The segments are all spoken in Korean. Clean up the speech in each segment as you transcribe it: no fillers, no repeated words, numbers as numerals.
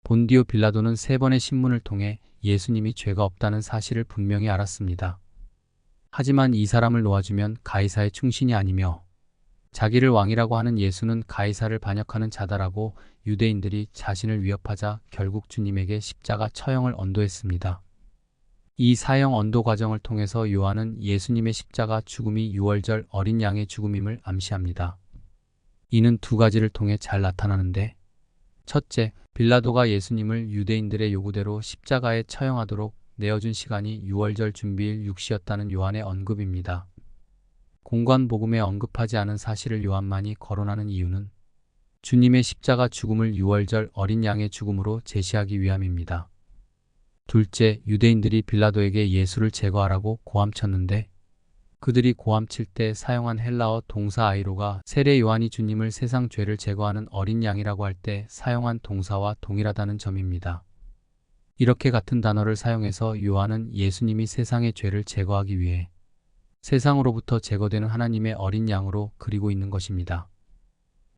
본디오 빌라도는 3번의 신문을 통해 예수님이 죄가 없다는 사실을 분명히 알았습니다. 하지만 이 사람을 놓아주면 가이사의 충신이 아니며 자기를 왕이라고 하는 예수는 가이사를 반역하는 자다라고 유대인들이 자신을 위협하자 결국 주님에게 십자가 처형을 언도했습니다. 이 사형 언도 과정을 통해서 요한은 예수님의 십자가 죽음이 유월절 어린 양의 죽음임을 암시합니다. 이는 두 가지를 통해 잘 나타나는데, 첫째, 빌라도가 예수님을 유대인들의 요구대로 십자가에 처형하도록 내어준 시간이 유월절 준비일 6시였다는 요한의 언급입니다. 공관복음에 언급하지 않은 사실을 요한만이 거론하는 이유는 주님의 십자가 죽음을 유월절 어린 양의 죽음으로 제시하기 위함입니다. 둘째, 유대인들이 빌라도에게 예수를 제거하라고 고함쳤는데 그들이 고함칠 때 사용한 헬라어 동사 아이로가 세례 요한이 주님을 세상 죄를 제거하는 어린 양이라고 할 때 사용한 동사와 동일하다는 점입니다. 이렇게 같은 단어를 사용해서 요한은 예수님이 세상의 죄를 제거하기 위해 세상으로부터 제거되는 하나님의 어린 양으로 그리고 있는 것입니다.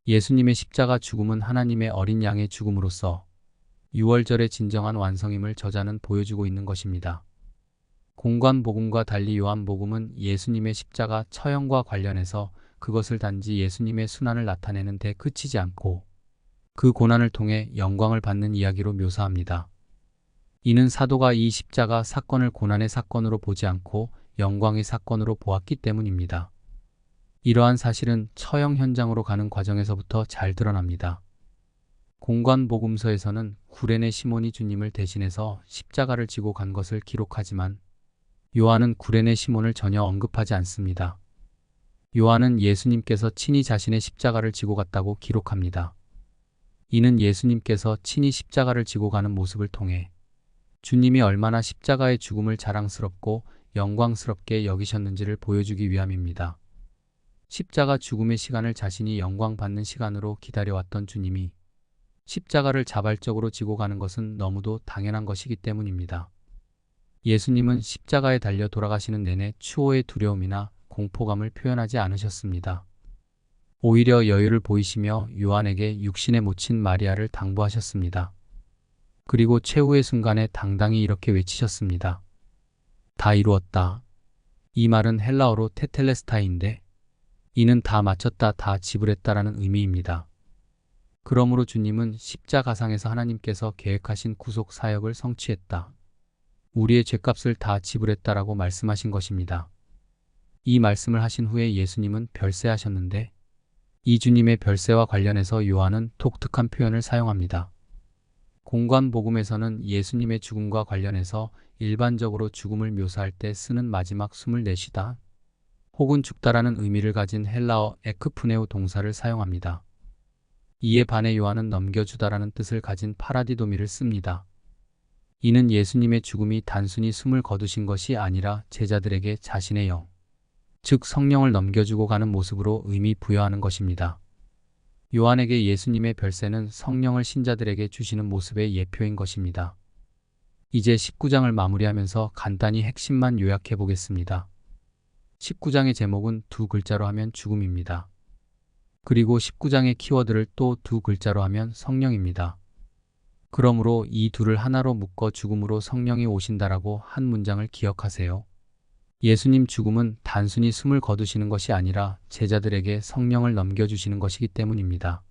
예수님의 십자가 죽음은 하나님의 어린 양의 죽음으로써 유월절의 진정한 완성임을 저자는 보여주고 있는 것입니다. 공관복음과 달리 요한복음은 예수님의 십자가 처형과 관련해서 그것을 단지 예수님의 순환을 나타내는 데 그치지 않고 그 고난을 통해 영광을 받는 이야기로 묘사합니다. 이는 사도가 이 십자가 사건을 고난의 사건으로 보지 않고 영광의 사건으로 보았기 때문입니다. 이러한 사실은 처형 현장으로 가는 과정에서부터 잘 드러납니다. 공관복음서에서는 구레네 시몬이 주님을 대신해서 십자가를 지고 간 것을 기록하지만 요한은 구레네 시몬을 전혀 언급하지 않습니다. 요한은 예수님께서 친히 자신의 십자가를 지고 갔다고 기록합니다. 이는 예수님께서 친히 십자가를 지고 가는 모습을 통해 주님이 얼마나 십자가의 죽음을 자랑스럽고 영광스럽게 여기셨는지를 보여주기 위함입니다. 십자가 죽음의 시간을 자신이 영광받는 시간으로 기다려왔던 주님이 십자가를 자발적으로 지고 가는 것은 너무도 당연한 것이기 때문입니다. 예수님은 십자가에 달려 돌아가시는 내내 추호의 두려움이나 공포감을 표현하지 않으셨습니다. 오히려 여유를 보이시며 요한에게 육신에 묻힌 마리아를 당부하셨습니다. 그리고 최후의 순간에 당당히 이렇게 외치셨습니다. 다 이루었다. 이 말은 헬라어로 테텔레스타이인데 이는 다 마쳤다, 다 지불했다라는 의미입니다. 그러므로 주님은 십자가상에서 하나님께서 계획하신 구속 사역을 성취했다. 우리의 죄값을 다 지불했다라고 말씀하신 것입니다. 이 말씀을 하신 후에 예수님은 별세하셨는데 이 주님의 별세와 관련해서 요한은 독특한 표현을 사용합니다. 공관복음에서는 예수님의 죽음과 관련해서 일반적으로 죽음을 묘사할 때 쓰는 마지막 숨을 내쉬다 혹은 죽다라는 의미를 가진 헬라어 에크푸네우 동사를 사용합니다. 이에 반해 요한은 넘겨주다라는 뜻을 가진 파라디도미를 씁니다. 이는 예수님의 죽음이 단순히 숨을 거두신 것이 아니라 제자들에게 자신의 영, 즉 성령을 넘겨주고 가는 모습으로 의미 부여하는 것입니다. 요한에게 예수님의 별세는 성령을 신자들에게 주시는 모습의 예표인 것입니다. 이제 19장을 마무리하면서 간단히 핵심만 요약해 보겠습니다. 19장의 제목은 두 글자로 하면 죽음입니다. 그리고 19장의 키워드를 또 두 글자로 하면 성령입니다. 그러므로 이 둘을 하나로 묶어 죽음으로 성령이 오신다라고 한 문장을 기억하세요. 예수님 죽음은 단순히 숨을 거두시는 것이 아니라 제자들에게 성령을 넘겨주시는 것이기 때문입니다.